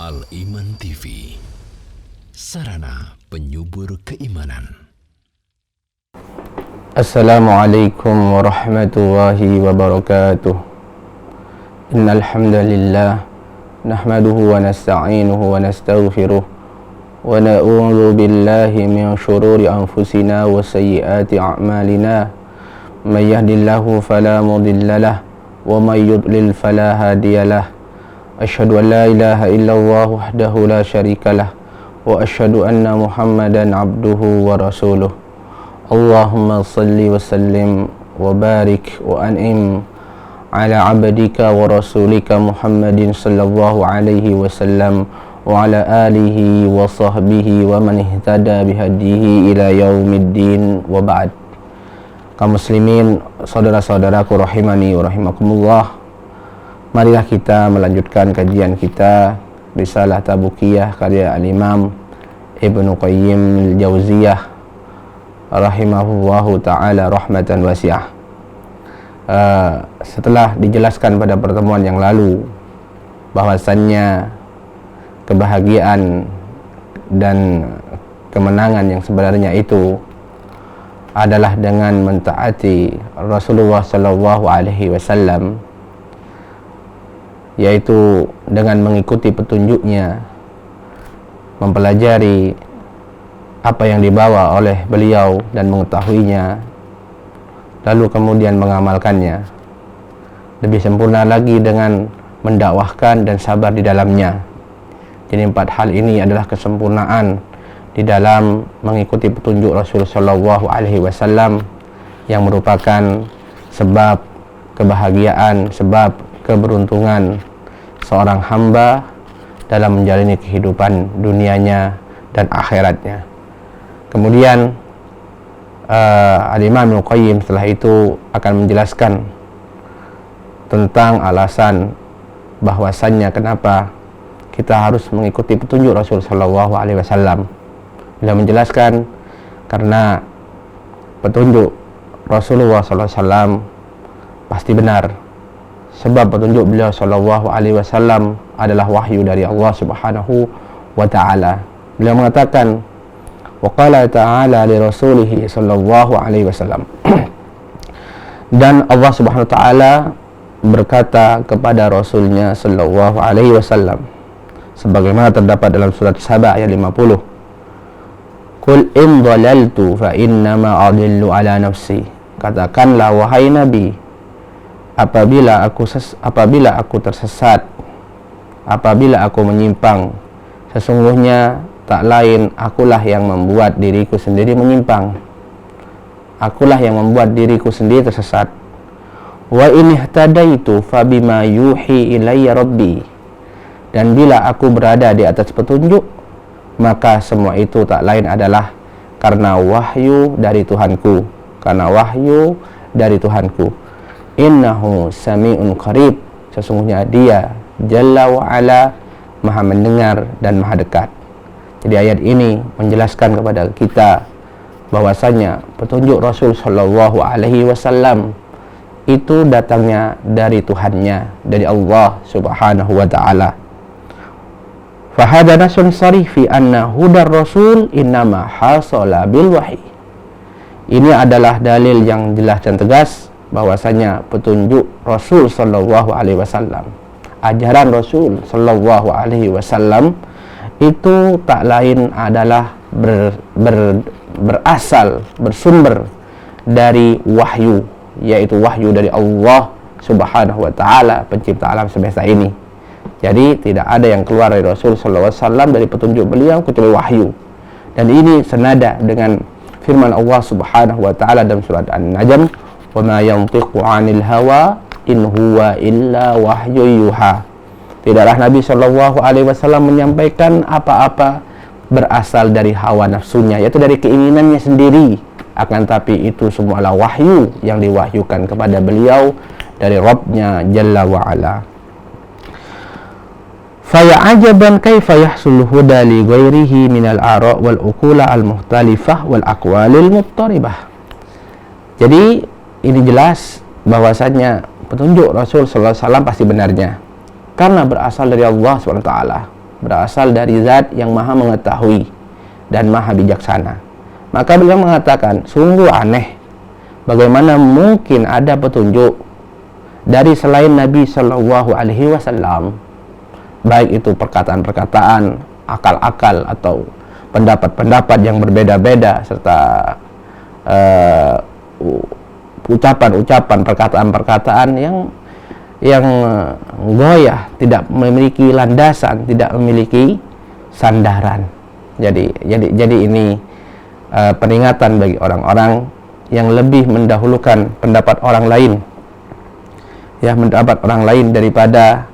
Al-Iman TV, sarana penyubur keimanan. Assalamualaikum warahmatullahi wabarakatuh. Innal hamdalillah nahmaduhu wa nasta'inuhu wa nastaghfiruh wa na'udzu billahi min shururi anfusina wa sayyiati a'malina. May yahdihillahu fala mudilla lahu wa may yudlil fala hadiyalah. Asyhadu an la ilaha illallah wahdahu la syarikalah wa asyhadu anna Muhammadan abduhu wa rasuluh. Allahumma salli wa sallim wa barik wa an'im ala abdika wa rasulika Muhammadin sallallahu alaihi wasallam wa ala alihi wa sahbihi wa man ihtada bihadihi ila yaumiddin wa ba'd. Kaum muslimin, saudara-saudaraku rahimani wa rahimakumullah, marilah kita melanjutkan kajian kita Risalah Tabukiyah karya Al-Imam Ibnu Qayyim Al-Jauziyah rahimahullahu ta'ala rahmatan wasi'ah. Setelah dijelaskan pada pertemuan yang lalu bahwasannya kebahagiaan dan kemenangan yang sebenarnya itu adalah dengan mentaati Rasulullah sallallahu alaihi wasallam, yaitu dengan mengikuti petunjuknya, mempelajari apa yang dibawa oleh beliau dan mengetahuinya, lalu kemudian mengamalkannya. Lebih sempurna lagi dengan mendakwahkan dan sabar di dalamnya. Jadi 4 hal ini adalah kesempurnaan di dalam mengikuti petunjuk Rasul sallallahu alaihi wasallam yang merupakan sebab kebahagiaan, sebab keberuntungan seorang hamba dalam menjalani kehidupan dunianya dan akhiratnya. Kemudian Al-Imam Ibnu Qayyim setelah itu akan menjelaskan tentang alasan bahwasannya kenapa kita harus mengikuti petunjuk Rasul sallallahu alaihi wasallam. Beliau menjelaskan karena petunjuk Rasulullah sallallahu alaihi wasallam pasti benar, sebab petunjuk beliau sallallahu alaihi wasallam adalah wahyu dari Allah Subhanahu wa taala. Beliau mengatakan, wa qala ta'ala li rasulih sallallahu alaihi wasallam, dan Allah Subhanahu wa taala berkata kepada rasulnya sallallahu alaihi wasallam sebagaimana terdapat dalam surat Saba ayat 50, Qul in dhalaltu fa innama adillu ala nafsi. Katakanlah wahai Nabi, apabila aku tersesat, apabila aku menyimpang, sesungguhnya tak lain akulah yang membuat diriku sendiri menyimpang. Akulah yang membuat diriku sendiri tersesat. Wa in ihtadaitu fa bima yuhi ilayya rabbi. Dan bila aku berada di atas petunjuk, maka semua itu tak lain adalah karena wahyu dari Tuhanku, karena wahyu dari Tuhanku. Innahu sami'un qarib, sesungguhnya Dia Jalla wa Ala Maha mendengar dan Maha dekat. Jadi ayat ini menjelaskan kepada kita bahwasanya petunjuk Rasul sallallahu alaihi wasallam itu datangnya dari Tuhannya, dari Allah Subhanahu wa taala. Fahada nasun sarih fi anna hudar rasul innama hasala bil wahyi. Ini adalah dalil yang jelas dan tegas bahwasanya petunjuk Rasul sallallahu alaihi wasallam, ajaran Rasul sallallahu alaihi wasallam itu tak lain adalah berasal, bersumber dari wahyu, yaitu wahyu dari Allah Subhanahu wa taala, pencipta alam semesta ini. Jadi tidak ada yang keluar dari Rasul sallallahu alaihi wasallam dari petunjuk beliau kecuali wahyu. Dan ini senada dengan firman Allah Subhanahu wa taala dalam surat An-Najm, "Wa ma yantiqu 'anil hawa in huwa illa wahyu yuha." Tidaklah Nabi sallallahu alaihi wasallam menyampaikan apa-apa berasal dari hawa nafsunya, yaitu dari keinginannya sendiri, akan tapi itu semualah wahyu yang diwahyukan kepada beliau dari Rabb-Nya Jalla wa Ala. Faya ajaban kaifa yahsul huda li ghairihi minal ara' wal uqula al mukhtalifah wal aqwalil muttaribah. Jadi ini jelas bahwasanya petunjuk Rasul sallallahu alaihi wasallam pasti benarnya karena berasal dari Allah SWT. berasal dari zat yang maha mengetahui dan maha bijaksana. Maka beliau mengatakan, sungguh aneh bagaimana mungkin ada petunjuk dari selain Nabi Shallallahu Alaihi Wasallam, baik itu perkataan-perkataan, akal-akal atau pendapat-pendapat yang berbeda-beda, serta ucapan-ucapan, perkataan-perkataan yang goyah, tidak memiliki landasan, tidak memiliki sandaran. Jadi ini peringatan bagi orang-orang yang lebih mendahulukan pendapat orang lain, ya, mendapat orang lain daripada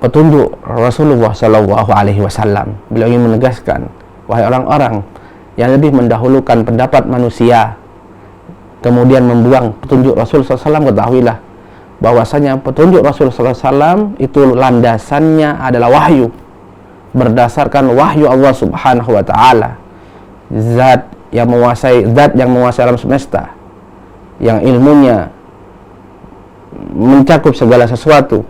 petunjuk Rasulullah Shallallahu Alaihi Wasallam. Beliau ingin menegaskan, wahai orang-orang yang lebih mendahulukan pendapat manusia, kemudian membuang petunjuk Rasul SAW, ketahuilah bahwasanya petunjuk Rasul SAW itu landasannya adalah wahyu, berdasarkan wahyu Allah Subhanahu Wa Taala, zat yang menguasai alam semesta, yang ilmunya mencakup segala sesuatu,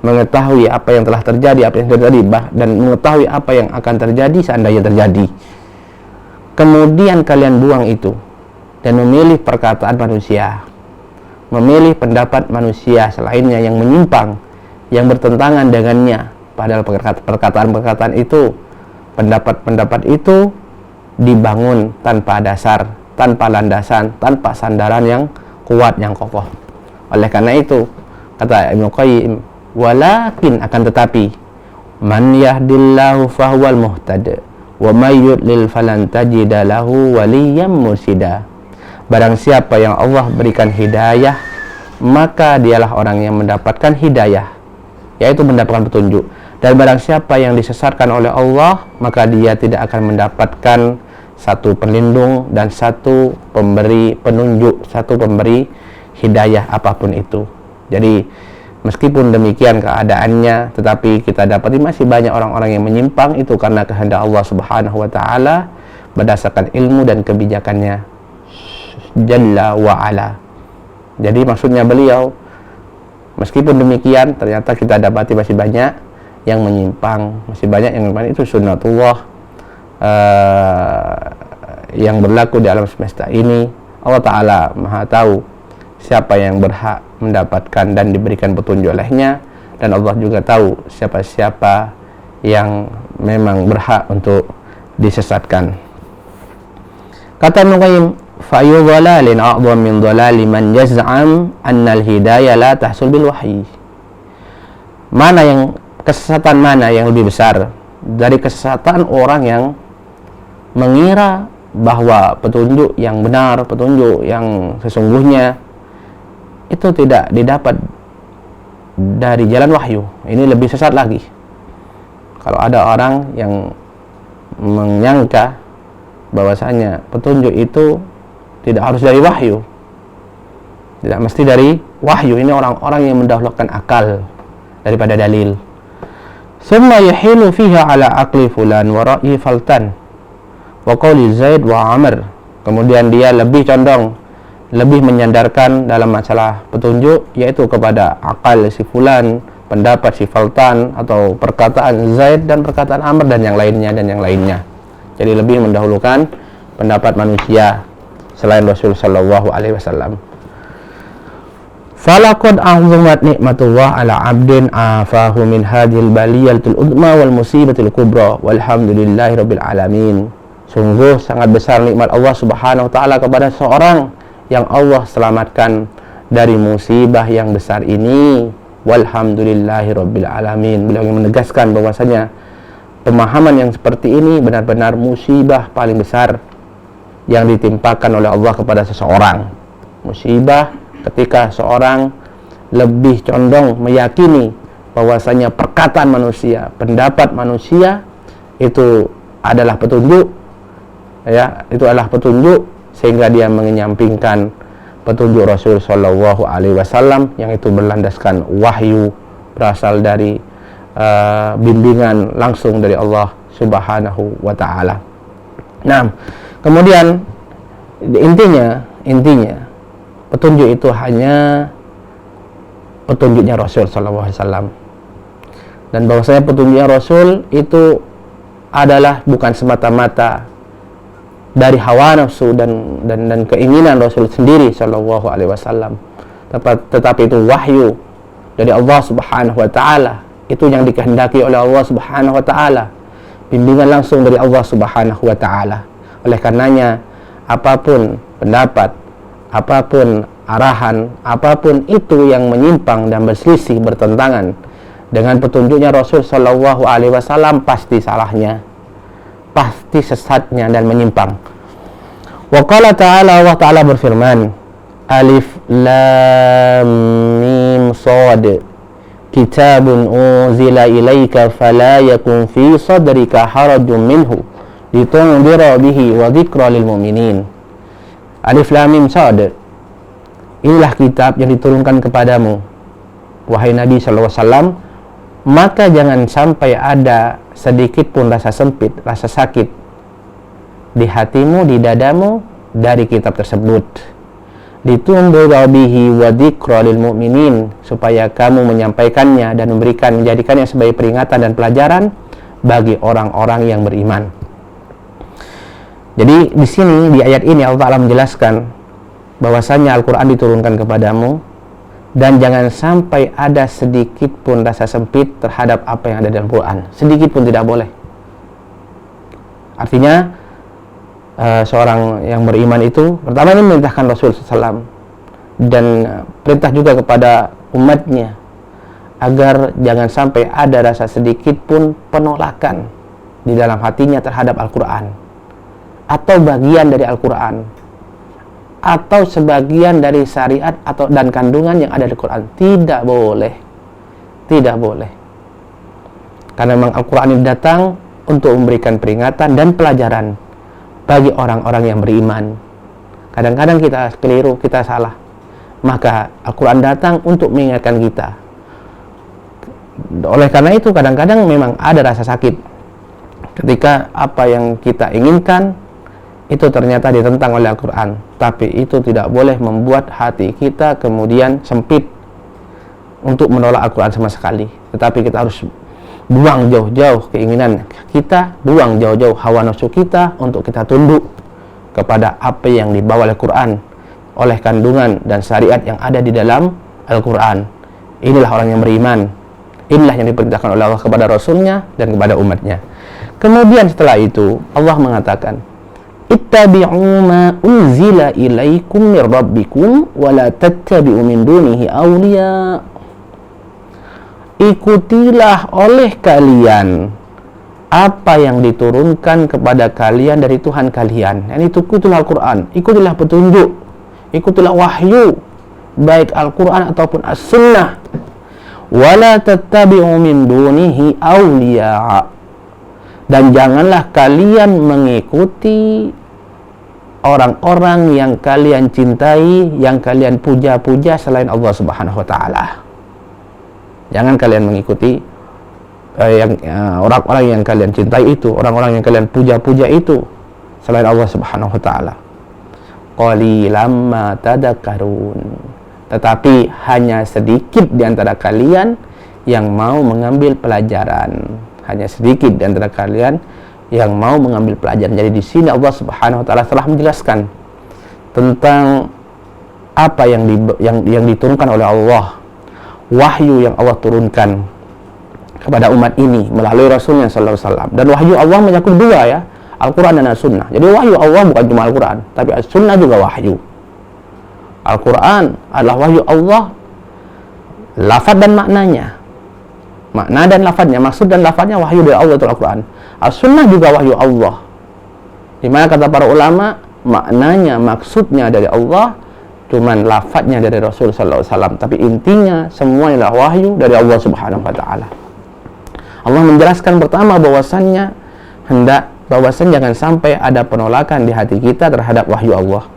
mengetahui apa yang telah terjadi, apa yang terjadi, dan mengetahui apa yang akan terjadi seandainya terjadi. Kemudian kalian buang itu dan memilih perkataan manusia, memilih pendapat manusia selainnya yang menyimpang, yang bertentangan dengannya, padahal perkataan-perkataan itu, pendapat-pendapat itu dibangun tanpa dasar, tanpa landasan, tanpa sandaran yang kuat, yang kokoh. Oleh karena itu, kata Ibnu Qayyim, walakin, akan tetapi, man yahdillahu fahuwal muhtad wa may yudlil falan tajida lahu waliyyan mursida. Barang siapa yang Allah berikan hidayah, maka dialah orang yang mendapatkan hidayah, yaitu mendapatkan petunjuk. Dan barang siapa yang disesatkan oleh Allah, maka dia tidak akan mendapatkan satu pelindung dan satu pemberi penunjuk, satu pemberi hidayah apapun itu. Jadi meskipun demikian keadaannya, tetapi kita dapati masih banyak orang-orang yang menyimpang, itu karena kehendak Allah Subhanahu Wa Taala berdasarkan ilmu dan kebijakannya Jalla wa Ala. Jadi maksudnya beliau, meskipun demikian ternyata kita dapati masih banyak yang menyimpang, masih banyak yang menyimpang. Itu sunnatullah yang berlaku di alam semesta ini. Allah Ta'ala maha tahu siapa yang berhak mendapatkan dan diberikan petunjuk olehnya, dan Allah juga tahu siapa-siapa yang memang berhak untuk disesatkan. Kata Ibnu Qayyim, fa'yu dhalalin a'dham min dhalali man yaz'am annal hidayah la tahsul bil wahyi. Kesesatan mana yang lebih besar dari kesesatan orang yang mengira bahwa petunjuk yang benar, petunjuk yang sesungguhnya itu tidak didapat dari jalan wahyu. Ini lebih sesat lagi. Kalau ada orang yang menyangka bahwasanya petunjuk itu tidak harus dari wahyu, tidak mesti dari wahyu, ini orang-orang yang mendahulukan akal daripada dalil. Summa yahilu fiha ala aqli fulan wa ra'yi faltan wa qawli Zaid wa Amr. Kemudian dia lebih condong, lebih menyandarkan dalam masalah petunjuk, yaitu kepada akal si fulan, pendapat si faltan, atau perkataan Zaid dan perkataan Amr dan yang lainnya. Jadi lebih mendahulukan pendapat manusia selain Rasul sallallahu alaihi wasallam. Falaqad a'zamat nikmatullah ala 'abdin afahu min hadhil baliyatil udma wal musibatil kubra walhamdulillahi rabbil alamin. Sungguh sangat besar nikmat Allah Subhanahu wa taala kepada seorang yang Allah selamatkan dari musibah yang besar ini. Walhamdulillahi rabbil alamin. Beliau ingin menegaskan bahwasanya pemahaman yang seperti ini benar-benar musibah paling besar yang ditimpakan oleh Allah kepada seseorang. Musibah ketika seorang lebih condong meyakini bahwasanya perkataan manusia, pendapat manusia itu adalah petunjuk, ya, itu adalah petunjuk, sehingga dia menyampingkan petunjuk Rasul sallallahu alaihi wasallam yang itu berlandaskan wahyu, berasal dari bimbingan langsung dari Allah Subhanahu wa taala. Nah, kemudian intinya petunjuk itu hanya petunjuknya Rasul sallallahu alaihi wasallam. dan bahwasanya petunjuknya Rasul itu adalah bukan semata-mata dari hawa nafsu dan keinginan Rasul sendiri sallallahu alaihi wasallam, tetapi itu wahyu dari Allah Subhanahu wa taala. Itu yang dikehendaki oleh Allah Subhanahu wa taala, bimbingan langsung dari Allah Subhanahu wa taala. Oleh karenanya, apapun pendapat, apapun arahan, apapun itu yang menyimpang dan berselisih, bertentangan dengan petunjuknya Rasul sallallahu alaihi wasallam, pasti salahnya, pasti sesatnya dan menyimpang. Wa qala ta'ala, Allah ta'ala berfirman, Alif Lam Mim Shad, Kitabun unzila ilaika fala yakun fi sadrika harajun minhu litundira bihi wa dzikra lil mu'minin. Alif Lam Mim Shad, inilah kitab yang diturunkan kepadamu, wahai Nabi sallallahu alaihi wasallam, maka jangan sampai ada sedikit pun rasa sempit, rasa sakit di hatimu, di dadamu dari kitab tersebut. Ditundira bihi wa dzikra lil mu'minin, supaya kamu menyampaikannya dan menjadikannya sebagai peringatan dan pelajaran bagi orang-orang yang beriman. Jadi di sini, di ayat ini, Allah Ta'ala menjelaskan bahwasanya Al-Quran diturunkan kepadamu, dan jangan sampai ada sedikit pun rasa sempit terhadap apa yang ada dalam Quran. Sedikit pun tidak boleh. Artinya seorang yang beriman itu pertama ini memerintahkan Rasul SAW dan perintah juga kepada umatnya agar jangan sampai ada rasa sedikit pun penolakan di dalam hatinya terhadap Al-Quran, atau bagian dari Al-Quran, atau sebagian dari syariat dan kandungan yang ada di Quran. Tidak boleh, tidak boleh, karena memang Al-Quran ini datang untuk memberikan peringatan dan pelajaran bagi orang-orang yang beriman. Kadang-kadang kita keliru, kita salah, maka Al-Quran datang untuk mengingatkan kita. Oleh karena itu kadang-kadang memang ada rasa sakit ketika apa yang kita inginkan itu ternyata ditentang oleh Al-Quran. Tapi itu tidak boleh membuat hati kita kemudian sempit untuk menolak Al-Quran sama sekali. Tetapi kita harus buang jauh-jauh keinginan kita, buang jauh-jauh hawa nafsu kita untuk kita tunduk kepada apa yang dibawa oleh Quran, oleh kandungan dan syariat yang ada di dalam Al-Quran. Inilah orang yang beriman. Inilah yang diperintahkan oleh Allah kepada Rasulnya dan kepada umatnya. Kemudian setelah itu Allah mengatakan, ittabi'u ma unzila ilaikum mir rabbikum wa la tattabi'u min dunihi awliya. Ikutilah oleh kalian apa yang diturunkan kepada kalian dari Tuhan kalian. Yani ikutilah Al-Quran, ikutilah petunjuk, ikutilah wahyu, baik Al-Quran ataupun As-Sunnah. Wala tattabi'u min dunihi awliya, dan janganlah kalian mengikuti orang-orang yang kalian cintai, yang kalian puja-puja selain Allah Subhanahu wa taala. Jangan kalian mengikuti orang-orang yang kalian cintai itu, orang-orang yang kalian puja-puja itu selain Allah Subhanahu wa taala. Qalilam ma tadakkarun. Tetapi hanya sedikit di antara kalian yang mau mengambil pelajaran. Hanya sedikit di antara kalian yang mau mengambil pelajaran. Jadi di sini Allah Subhanahu wa taala telah menjelaskan tentang apa yang diturunkan oleh Allah, wahyu yang Allah turunkan kepada umat ini melalui Rasulnya sallallahu alaihi wasallam. Dan wahyu Allah mencakup dua, ya, Al-Quran dan As-Sunnah. Jadi wahyu Allah bukan cuma Al-Quran, tapi As-Sunnah juga wahyu. Al-Quran adalah wahyu Allah, lafaz dan maknanya, makna dan lafaznya, maksud dan lafaznya wahyu dari Allah, itu Al-Quran. As-Sunnah juga wahyu Allah, di mana kata para ulama maknanya, maksudnya dari Allah, cuman lafadznya dari Rasul sallallahu alaihi wasallam, tapi intinya semua adalah wahyu dari Allah Subhanahu wa taala. Allah menjelaskan pertama bahwasannya jangan sampai ada penolakan di hati kita terhadap wahyu Allah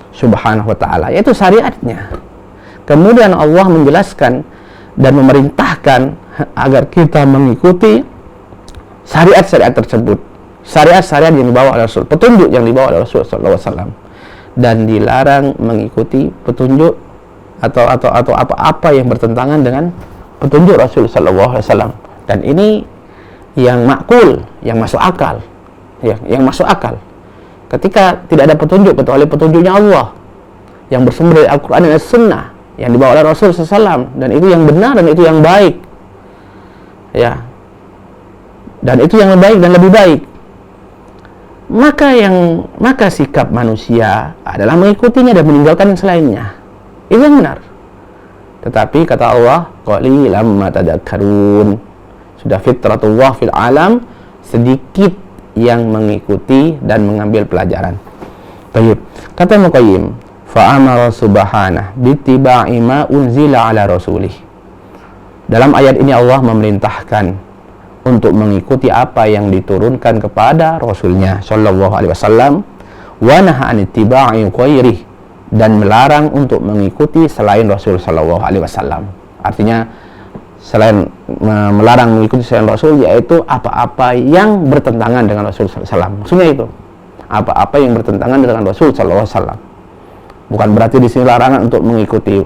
Subhanahu wa taala, yaitu syariatnya. Kemudian Allah menjelaskan dan memerintahkan agar kita mengikuti syariat-syariat tersebut, syariat-syariat yang dibawa oleh Rasul, petunjuk yang dibawa oleh Rasul sallallahu alaihi wasallam, dan dilarang mengikuti petunjuk atau apa-apa yang bertentangan dengan petunjuk Rasul sallallahu alaihi wasallam. Dan ini yang makul, yang masuk akal, ya, yang masuk akal. Ketika tidak ada petunjuk kecuali petunjuknya Allah yang bersumber dari Al-Quran dan As-Sunnah yang dibawa oleh Rasul SAW, dan itu yang benar dan itu yang baik, ya, dan itu yang lebih baik dan lebih baik, maka sikap manusia adalah mengikutinya dan meninggalkan yang selainnya. Itu yang benar. Tetapi kata Allah, qalilan ma tadakkarun, sudah fitratullah fil alam, sedikit yang mengikuti dan mengambil pelajaran. Baik, kata Muqayyim, fa'amara subhanah bittiba'i ma unzila ala rasulih. Dalam ayat ini Allah memerintahkan untuk mengikuti apa yang diturunkan kepada Rasulnya Shallallahu Alaihi Wasallam, wa naha an ittiba'i ghairih, dan melarang untuk mengikuti selain Rasul Shallallahu Alaihi Wasallam. Artinya selain melarang mengikuti selain Rasul, yaitu apa-apa yang bertentangan dengan Rasul Sallallahu Alaihi Wasallam. Maksudnya itu apa-apa yang bertentangan dengan Rasul Sallallahu Alaihi Wasallam. Bukan berarti di sini larangan untuk mengikuti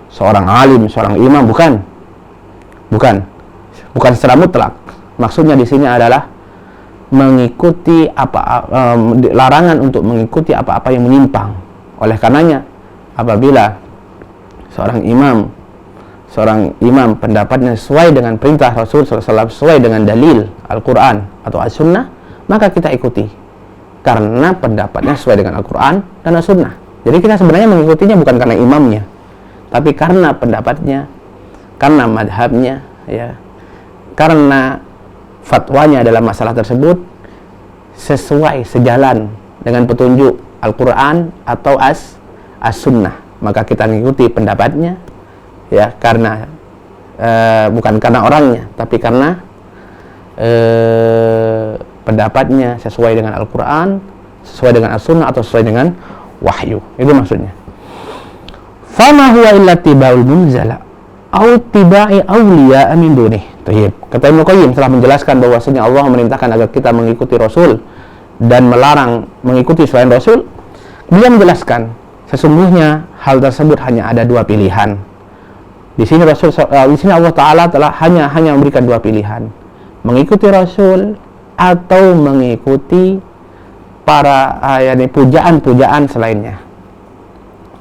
seorang alim, seorang imam, bukan secara mutlak. Maksudnya di sini adalah mengikuti larangan untuk mengikuti apa-apa yang menyimpang. Oleh karenanya, apabila seorang imam pendapatnya sesuai dengan perintah Rasul SAW, sesuai dengan dalil Al-Quran atau As-Sunnah, maka kita ikuti karena pendapatnya sesuai dengan Al-Quran dan As-Sunnah. Jadi kita sebenarnya mengikutinya bukan karena imamnya, tapi karena pendapatnya, karena madhabnya, ya, karena fatwanya dalam masalah tersebut sesuai, sejalan dengan petunjuk Al-Quran atau As-Sunnah, maka kita mengikuti pendapatnya, ya, karena bukan karena orangnya, tapi karena pendapatnya sesuai dengan Al-Quran, sesuai dengan As-Sunnah, atau sesuai dengan wahyu. Itu maksudnya. Fama huwa illa tibaul munzala au tibai awliya min dunih. Kata Ibnu Qayyim setelah menjelaskan bahwasanya Allah memerintahkan agar kita mengikuti Rasul dan melarang mengikuti selain Rasul, beliau menjelaskan sesungguhnya hal tersebut hanya ada dua pilihan. Di sini Allah Taala telah hanya memberikan dua pilihan: mengikuti Rasul atau mengikuti para pujaan-pujaan selainnya.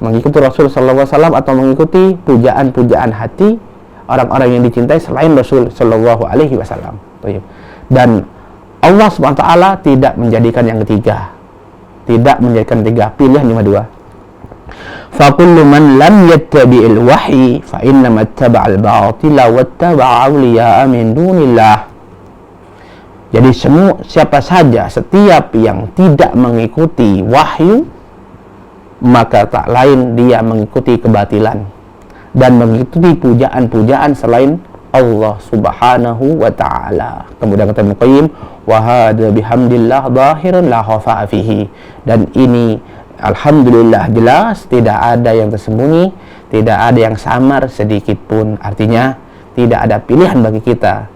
Mengikuti Rasul Sallallahu Alaihi Wasallam atau mengikuti pujaan-pujaan hati orang-orang yang dicintai selain Rasul Sallallahu Alaihi Wasallam. Dan Allah Subhanahu Wa Taala tidak menjadikan yang ketiga, pilihan cuma dua. فَكُلُّ مَنْ لَمْ يَتَّبِعِ الْوَحْيِ فَإِنَّمَا اتَّبَعَ الْبَاطِلَ وَاتَّبَعَ أَوْلِيَاءَ مِنْ دُونِ اللَّهِ. Jadi setiap yang tidak mengikuti wahyu, maka tak lain dia mengikuti kebatilan dan mengikuti pujaan-pujaan selain Allah Subhanahu wa Ta'ala. Kemudian kata Ibnu Qayyim, wa hadza bihamdillah dhahirun la khafa'a fihi. Dan ini alhamdulillah jelas, tidak ada yang tersembunyi, tidak ada yang samar sedikit pun. Artinya tidak ada pilihan bagi kita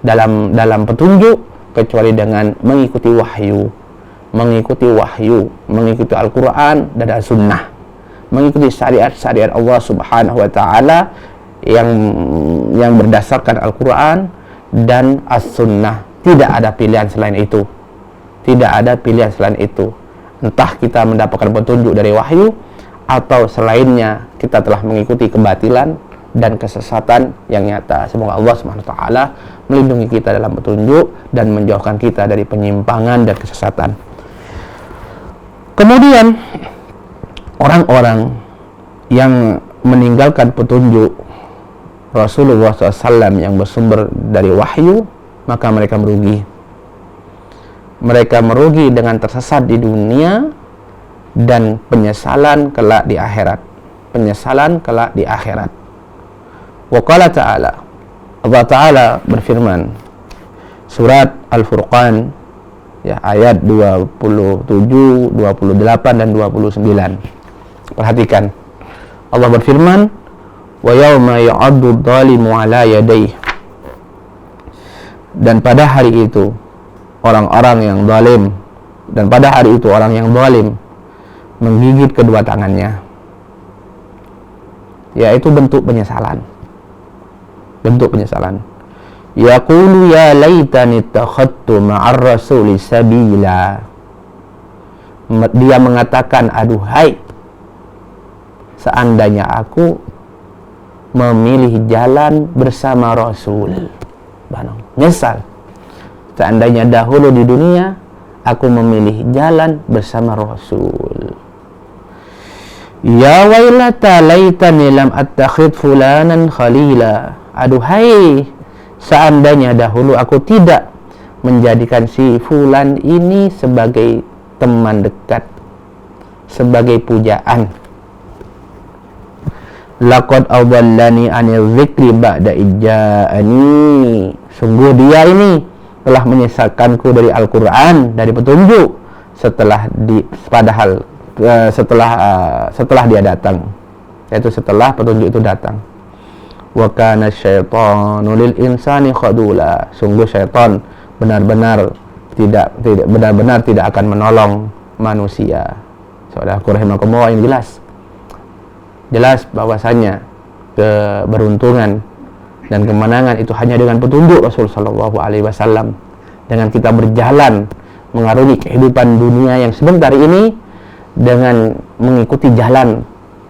dalam petunjuk kecuali dengan mengikuti wahyu, mengikuti Al-Quran dan As-Sunnah, mengikuti syariat-syariat Allah Subhanahu wa Ta'ala yang berdasarkan Al-Quran dan As-Sunnah. Tidak ada pilihan selain itu. Entah kita mendapatkan petunjuk dari wahyu atau selainnya kita telah mengikuti kebatilan dan kesesatan yang nyata. Semoga Allah Subhanahu wa Ta'ala melindungi kita dalam petunjuk dan menjauhkan kita dari penyimpangan dan kesesatan. Kemudian orang-orang yang meninggalkan petunjuk Rasulullah SAW yang bersumber dari wahyu, maka mereka merugi. Mereka merugi dengan tersesat di dunia dan penyesalan kelak di akhirat. Wa qala ta'ala, Allah Ta'ala berfirman, surat Al-Furqan, ya, ayat 27, 28 dan 29. Perhatikan. Allah berfirman, wa yauma ya'addu dhalimu ala yadayhi. Dan pada hari itu orang-orang yang zalim, menggigit kedua tangannya, yaitu bentuk penyesalan. yaqulu ya laitani ittakhadtu ma'ar rasuli sabila. Dia mengatakan, aduhai, seandainya aku memilih jalan bersama Rasul. Nyesal. Seandainya dahulu di dunia aku memilih jalan bersama Rasul. Ya wailata laitani lam attakhid fulanan khalila. Aduhai, seandainya dahulu aku tidak menjadikan si fulan ini sebagai teman dekat, sebagai pujaan. Laqad adallani 'anil dzikri ba'da ijja'ani. Sungguh dia ini telah menyesatkanku dari Al-Qur'an, dari petunjuk setelah dia datang, yaitu setelah petunjuk itu datang. Wa kana syaitanu lil insani khadula. Sungguh syaitan benar-benar tidak akan menolong manusia. Saudaraku rahimakumullah, ini jelas bahwasanya keberuntungan dan kemenangan itu hanya dengan petunjuk Rasul sallallahu alaihi wasallam. Dengan kita berjalan mengarungi kehidupan dunia yang sebentar ini dengan mengikuti jalan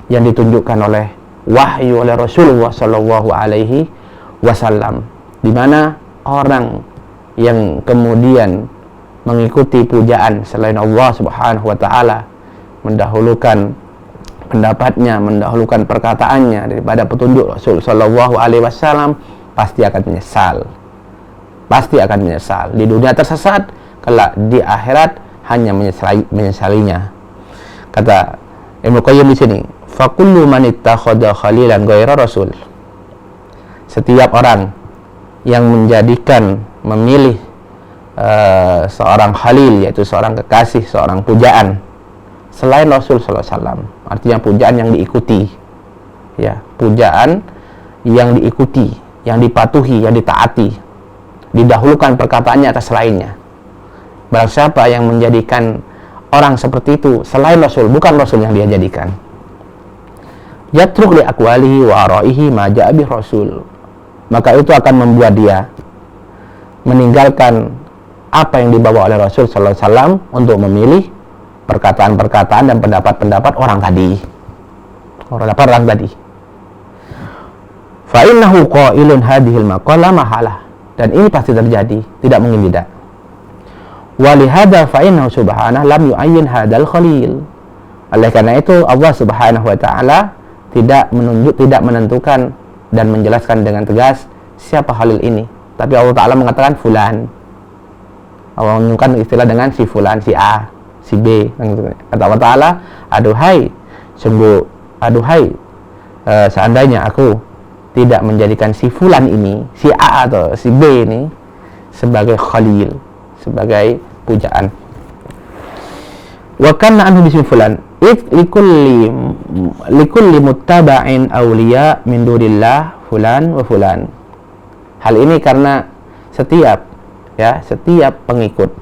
yang ditunjukkan oleh wahyu oleh Rasulullah sallallahu alaihi wasallam, di mana orang yang kemudian mengikuti pujaan selain Allah Subhanahu wa taala, mendahulukan pendapatnya, mendahulukan perkataannya daripada petunjuk Rasul sallallahu alaihi wasallam, pasti akan menyesal. Pasti akan menyesal. Di dunia tersesat, kelak di akhirat hanya menyesalinya. Kata Ibnu Qayyim di sini, faqullu man ittakhadha khalilan ghaira rasul. Setiap orang yang memilih seorang khalil, yaitu seorang kekasih, seorang pujaan selain Rasul sallallahu alaihi wasallam. Artinya pujaan yang diikuti. Ya, pujaan yang diikuti, yang dipatuhi, yang ditaati. Didahulukan perkataannya atas lainnya. Barang siapa yang menjadikan orang seperti itu selain Rasul, bukan Rasul yang dia jadikan, yatruk li aqwalihi wa ara'ihi ma ja'a bi Rasul, maka itu akan membuat dia meninggalkan apa yang dibawa oleh Rasul sallallahu alaihi wasallam untuk memilih perkataan-perkataan dan pendapat-pendapat orang tadi. Orang tadi. Fa innahu qailun hadhil maqala mahalah. Dan ini pasti terjadi, tidak mungkin tidak. Wa li hadza fa innahu subhanahu lam yu'ayyin hadzal khalil. Oleh karena itu Allah Subhanahu wa taala tidak menentukan dan menjelaskan dengan tegas siapa khalil ini. Tapi Allah taala mengatakan fulan. Allah menggunakan istilah dengan si fulan, si A, si B. Kata Allah taala, aduhai, seandainya aku tidak menjadikan si fulan ini, si A atau si B ini sebagai khalil, sebagai pujaan. Wa kana anhu bismi fulan likulli muttaba'in awliya min dunillah fulan wa fulan. Hal ini karena setiap pengikut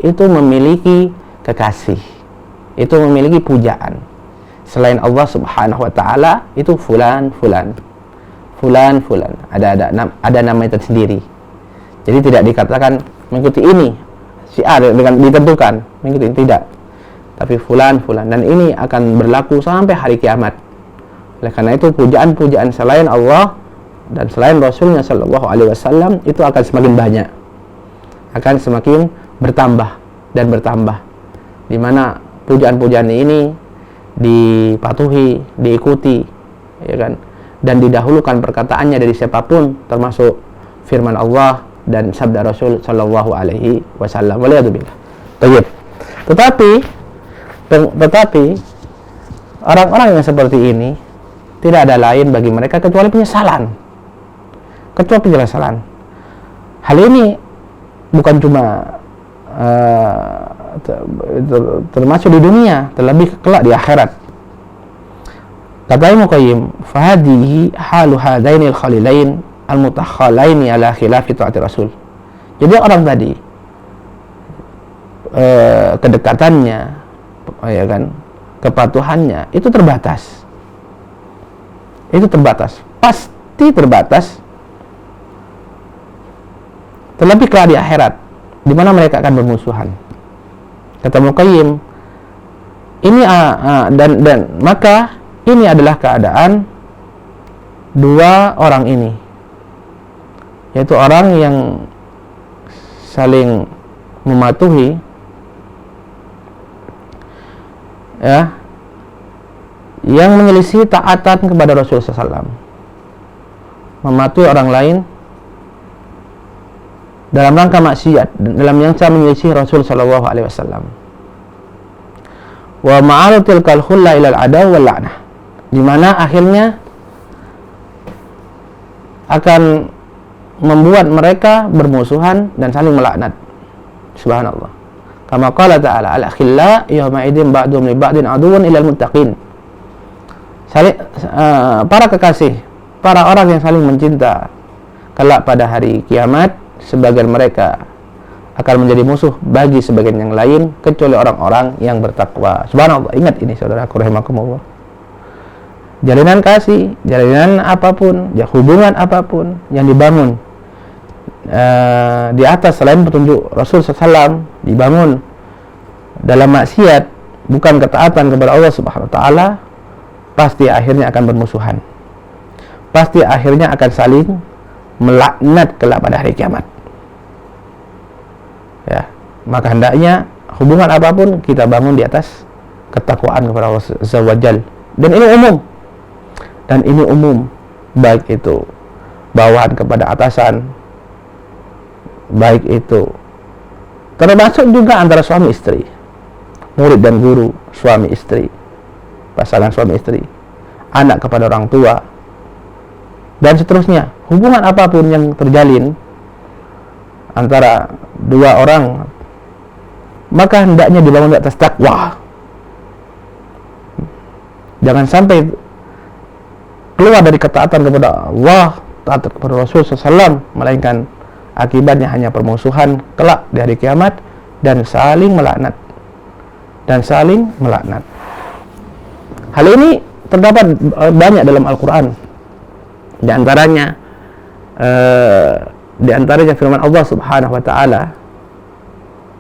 itu memiliki kekasih, itu memiliki pujaan selain Allah Subhanahu wa taala, itu fulan. Ada namanya tersendiri. Jadi tidak dikatakan mengikuti ini si A dengan ditentukan mengikuti ini, tidak. Tapi fulan, dan ini akan berlaku sampai hari kiamat. Oleh karena itu pujaan-pujaan selain Allah dan selain Rasulnya sallallahu alaihi wasallam itu akan semakin banyak, akan semakin bertambah dan bertambah, di mana pujaan-pujaan ini dipatuhi, diikuti, ya kan, dan didahulukan perkataannya dari siapapun, termasuk firman Allah dan sabda Rasul sallallahu alaihi wasallam. Waliyadzubillah. Tetapi orang-orang yang seperti ini tidak ada lain bagi mereka kecuali penyesalan. Hal ini bukan cuma termasuk di dunia, terlebih kelak di akhirat. Kata Ibnu Qayyim, fahadihi halu hadainil khalilain al-mutakhalaini ala khilafi ta'ati Rasul. Jadi orang tadi kedekatannya, ya kan, kepatuhannya itu terbatas. Pasti terbatas terlebih kelak di akhirat di mana mereka akan bermusuhan. Kata Muqayyim, ini dan maka ini adalah keadaan dua orang ini, yaitu orang yang saling mematuhi, ya, yang menyelisih taatan kepada Rasulullah SAW, mematuhi orang lain dalam rangka maksiat, dalam rangka menyelisih Rasul sallallahu alaihi wasallam. Wa ma'arutil kalhulla ilal adaw wal la'nah, di mana akhirnya akan membuat mereka bermusuhan dan saling melaknat. Subhanallah. Kama qala ta'ala al-akhilla yawma idzin ba'dhum li ba'din aduwwun ilal muttaqin. Para kekasih, para orang yang saling mencinta, kelak pada hari kiamat sebagian mereka akan menjadi musuh bagi sebagian yang lain kecuali orang-orang yang bertakwa. Subhanallah. Ingat ini saudaraku rahimakumullah. Jalinan kasih, jalinan apapun, ya hubungan apapun yang dibangun di atas selain petunjuk Rasul SAW, dibangun dalam maksiat, bukan ketaatan kepada Allah Subhanahu wa taala, pasti akhirnya akan bermusuhan. Pasti akhirnya akan saling melaknat kelak pada hari kiamat. Ya, maka hendaknya hubungan apapun kita bangun di atas ketakwaan kepada Allah Azza wa Jalla. Dan ini umum. Dan ini umum, baik itu bawahan kepada atasan, baik itu termasuk juga antara suami istri, murid dan guru, suami istri, pasangan suami istri, anak kepada orang tua, dan seterusnya. Hubungan apapun yang terjalin antara dua orang, maka hendaknya dibangun di atas takwa. Jangan sampai keluar dari ketaatan kepada Allah, taat kepada Rasul SAW, melainkan akibatnya hanya permusuhan kelak di hari kiamat dan saling melaknat. Hal ini terdapat banyak dalam Al-Quran. Di antaranya firman Allah Subhanahu wa taala,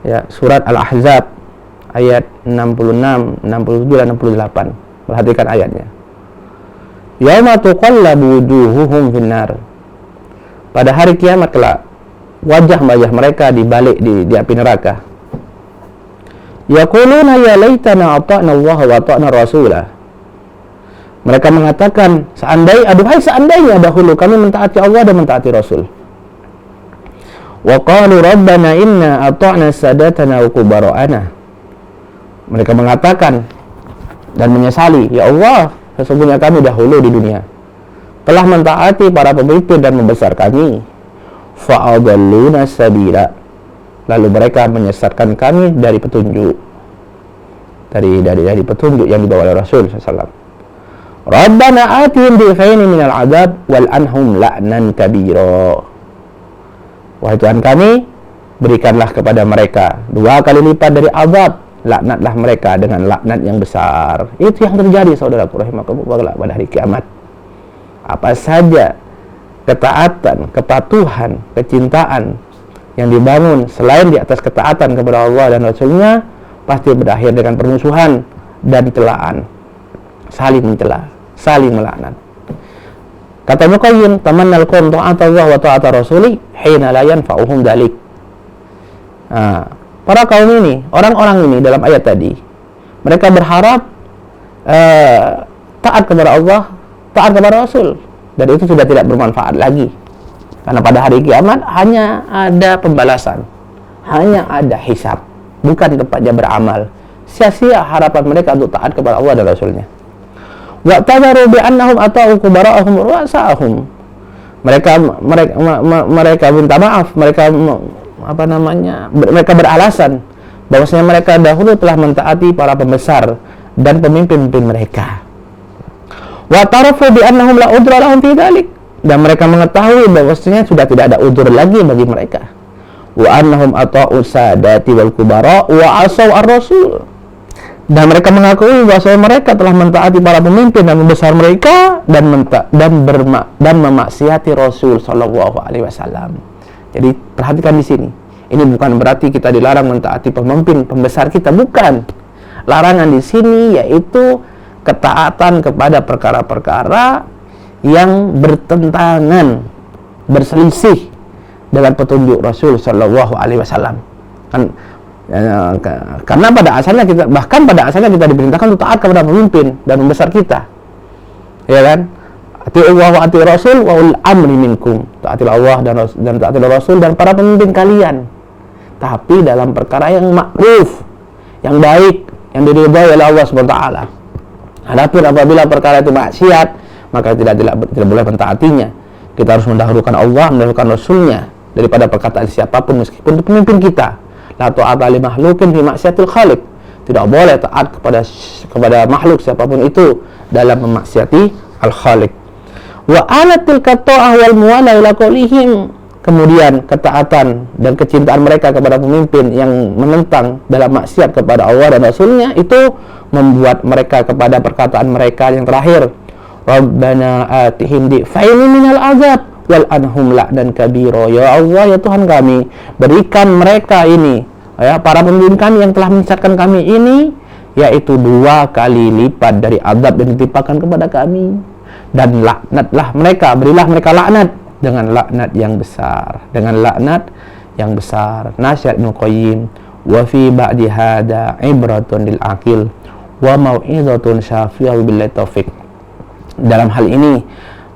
ya, surat Al-Ahzab ayat 66, 67 dan 68. Perhatikan ayatnya. Yauma tuqallabu wujuhuhum finnar. Pada hari kiamat kelak wajah-wajah mereka dibalik di api neraka. Yaquluna ya laitana ata'na Allah wa ata'na rasulah. Mereka mengatakan, seandainya dahulu kami mentaati Allah dan mentaati Rasul. Wa qalu rabbana inna ata'na sadatana wa kubara'ana. Mereka mengatakan dan menyesali, ya Allah, sesungguhnya kami dahulu di dunia telah mentaati para pemimpin dan membesar kami. Fa'adalluna sabila. Lalu mereka menyesatkan kami dari petunjuk, dari petunjuk yang dibawa oleh Rasul SAW. Rabbana atihim dhifaini minal adab wal anhum la'nan kabira. Wahai Tuhan kami, berikanlah kepada mereka 2 kali lipat dari azab, laknatlah mereka dengan laknat yang besar. Itu yang terjadi saudaraku rahimakumullah pada hari kiamat. Apa saja ketaatan, kepatuhan, kecintaan yang dibangun selain di atas ketaatan kepada Allah dan Rasulnya, pasti berakhir dengan permusuhan dan celaan, saling mencela, saling melaknat. Kata Muqayyim, tamannal qawm ta'ata Allah wa ta'ata Rasuli hina la yanfa'uhum dzalik. Para kaum ini, orang-orang ini dalam ayat tadi, mereka berharap taat kepada Allah, taat kepada Rasul, dan itu sudah tidak bermanfaat lagi. Karena pada hari kiamat hanya ada pembalasan, hanya ada hisab, bukan tempatnya beramal. Sia-sia harapan mereka untuk taat kepada Allah dan Rasulnya. Wa tadharu bi annahum ata'u kubara'ahum ru'asa'ahum. Mereka minta maaf, mereka beralasan bahwasanya mereka dahulu telah mentaati para pembesar dan pemimpin-pemimpin mereka. Wa tarafu bi annahum la udra lahum fi dzalik. Dan mereka mengetahui bahwasanya sudah tidak ada udzur lagi bagi mereka. Wa annahum ata'u sadati wal kubara wa asaw ar-rasul. Dan mereka mengakui bahwa mereka telah mentaati para pemimpin dan pembesar mereka dan memaksiati Rasul sallallahu alaihi wasallam. Jadi Jadi perhatikan di sini. Ini bukan berarti kita dilarang mentaati pemimpin pembesar kita, bukan. Larangan di sini yaitu ketaatan kepada perkara-perkara yang bertentangan, berselisih dengan petunjuk Rasul Shallallahu Alaihi Wasallam. Karena pada asalnya kita, bahkan pada asalnya kita diperintahkan untuk taat kepada pemimpin dan pembesar kita, ya kan? Atiullah wa atiur Rasul wa ulil amri minkum. Taatilah Allah dan taatilah Rasul dan para pemimpin kalian. Tapi dalam perkara yang makruf, yang baik, yang diridhai oleh Allah Subhanahu wa taala. Adapun apabila perkara itu maksiat, maka tidak boleh mentaatinya. Kita harus mendahulukan Allah, mendahulukan Rasulnya daripada perkataan siapapun, meskipun itu pemimpin kita. La ta'ata li makhluqin fi maksiatil khaliq. Tidak boleh taat kepada makhluk siapapun itu dalam memaksiati al-khaliq. Wa alatil qata'ah wal muwala ila qaulihim. Kemudian ketaatan dan kecintaan mereka kepada pemimpin yang menentang dalam maksiat kepada Allah dan Rasulnya itu membuat mereka kepada perkataan mereka yang terakhir, Rabbana atihim di'faini minal azab wal anhum la'nan kabira. Ya Allah, ya Tuhan kami, berikan mereka ini, ya, para pemimpin kami yang telah menyesatkan kami ini, yaitu 2 kali lipat dari azab yang ditimpakan kepada kami, dan laknatlah mereka, berilah mereka laknat dengan laknat yang besar, dengan laknat yang besar. Nasihat Ibnu Qayyim, wa fi ba'di hada ibratun lil aqil wa mau'izatun syafiyah billahi taufik. Dalam hal ini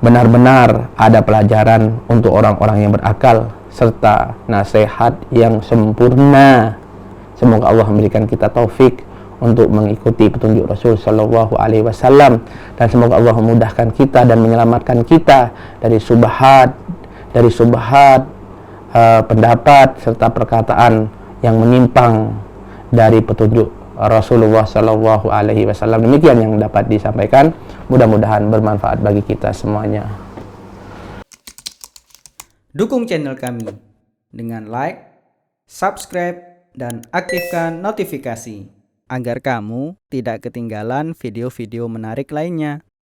benar-benar ada pelajaran untuk orang-orang yang berakal serta nasihat yang sempurna. Semoga Allah memberikan kita taufik untuk mengikuti petunjuk Rasul Shallallahu Alaihi Wasallam, dan semoga Allah memudahkan kita dan menyelamatkan kita dari subhat pendapat serta perkataan yang menyimpang dari petunjuk Rasulullah Shallallahu Alaihi Wasallam. Demikian yang dapat disampaikan. Mudah-mudahan bermanfaat bagi kita semuanya. Dukung channel kami dengan like, subscribe, dan aktifkan notifikasi agar kamu tidak ketinggalan video-video menarik lainnya.